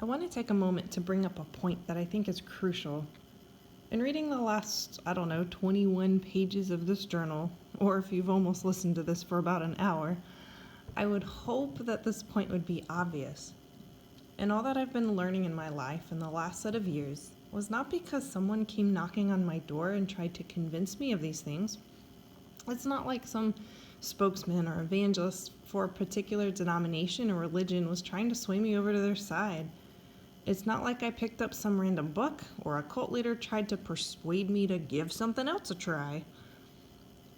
I want to take a moment to bring up a point that I think is crucial. In reading the last, 21 pages of this journal, or if you've almost listened to this for about an hour, I would hope that this point would be obvious. And all that I've been learning in my life in the last set of years was not because someone came knocking on my door and tried to convince me of these things. It's not like some spokesman or evangelist for a particular denomination or religion was trying to sway me over to their side. It's not like I picked up some random book or a cult leader tried to persuade me to give something else a try.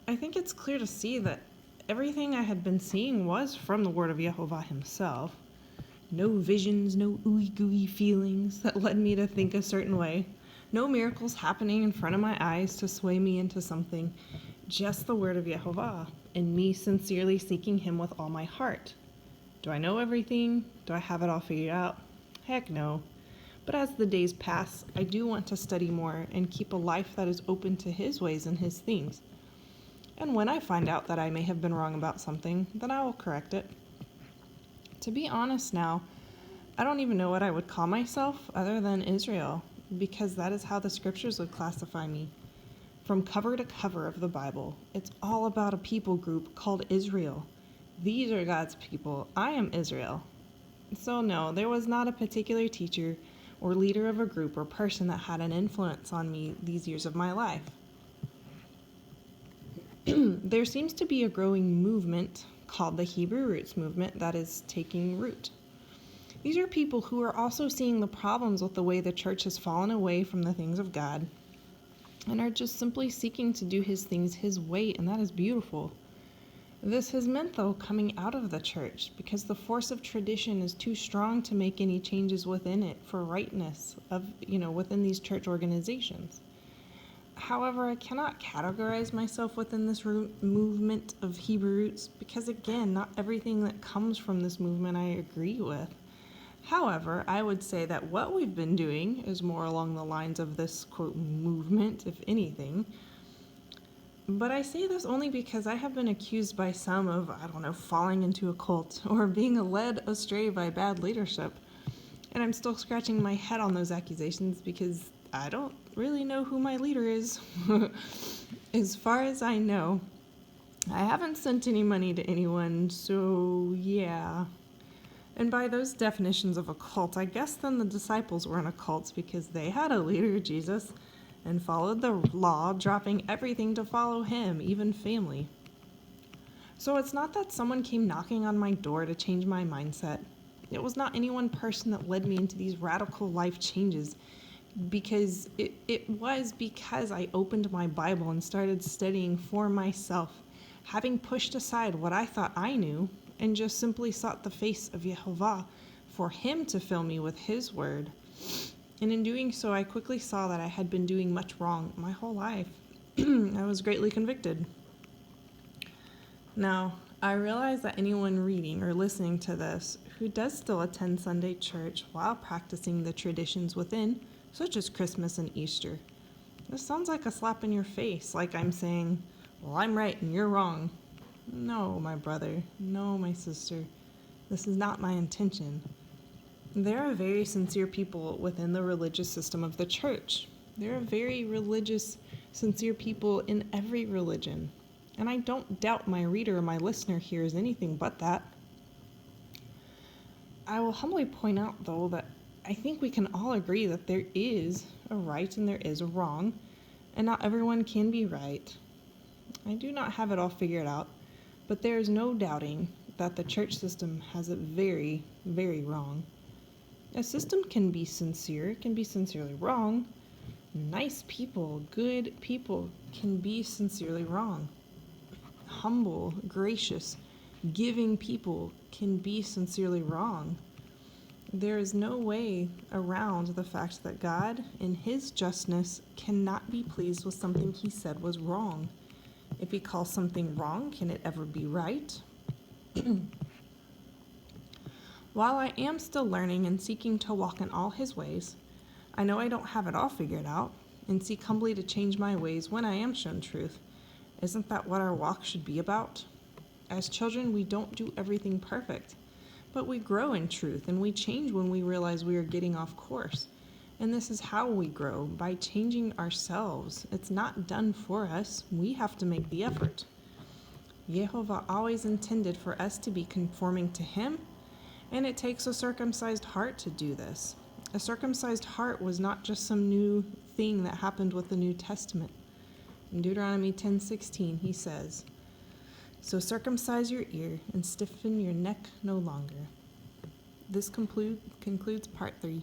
I think it's clear to see that everything I had been seeing was from the Word of Yehovah himself. No visions, no ooey-gooey feelings that led me to think a certain way. No miracles happening in front of my eyes to sway me into something. Just the Word of Yehovah, and me sincerely seeking him with all my heart. Do I know everything? Do I have it all figured out? Heck no. But as the days pass, I do want to study more and keep a life that is open to his ways and his things. And when I find out that I may have been wrong about something, then I will correct it. To be honest now, I don't even know what I would call myself other than Israel, because that is how the scriptures would classify me. From cover to cover of the Bible, it's all about a people group called Israel. These are God's people. I am Israel. So no, there was not a particular teacher or leader of a group or person that had an influence on me these years of my life. There seems to be a growing movement called the Hebrew Roots movement that is taking root. These are people who are also seeing the problems with the way the church has fallen away from the things of God and are just simply seeking to do his things his way, and that is beautiful. This has meant, though, coming out of the church, because the force of tradition is too strong to make any changes within it for rightness within these church organizations. However, I cannot categorize myself within this movement of Hebrew roots because, again, not everything that comes from this movement I agree with. However, I would say that what we've been doing is more along the lines of this, quote, movement, if anything. But I say this only because I have been accused by some of, falling into a cult or being led astray by bad leadership. And I'm still scratching my head on those accusations because I don't really know who my leader is. As far as I know, I haven't sent any money to anyone, so yeah. And by those definitions of a cult, I guess then the disciples were in a cult because they had a leader, Jesus, and followed the law, dropping everything to follow him, even family. So it's not that someone came knocking on my door to change my mindset. It was not any one person that led me into these radical life changes, because it was because I opened my Bible and started studying for myself, having pushed aside what I thought I knew and just simply sought the face of Yehovah for him to fill me with his word. And in doing so, I quickly saw that I had been doing much wrong my whole life. I was greatly convicted. Now, I realize that anyone reading or listening to this who does still attend Sunday church while practicing the traditions within, such as Christmas and Easter, this sounds like a slap in your face, like I'm saying, well, I'm right and you're wrong. No, my brother. No, my sister. This is not my intention. There are very sincere people within the religious system of the church. There are very religious, sincere people in every religion. And I don't doubt my reader or my listener here is anything but that. I will humbly point out, though, that I think we can all agree that there is a right and there is a wrong, and not everyone can be right. I do not have it all figured out, but there is no doubting that the church system has it very, very wrong. A system can be sincere, can be sincerely wrong. Nice people, good people can be sincerely wrong. Humble, gracious, giving people can be sincerely wrong. There is no way around the fact that God, in his justness, cannot be pleased with something he said was wrong. If he calls something wrong, can it ever be right? While I am still learning and seeking to walk in all his ways, I know I don't have it all figured out, and seek humbly to change my ways when I am shown truth. Isn't that what our walk should be about? As children, we don't do everything perfect, But we grow in truth, and we change when we realize we are getting off course. And this is how we grow, by changing ourselves. It's not done for us. We have to make the effort. Yehovah always intended for us to be conforming to him, and it takes a circumcised heart to do this. A circumcised heart was not just some new thing that happened with the New Testament. In Deuteronomy 10:16, he says, "So circumcise your ear and stiffen your neck no longer." This concludes part 3.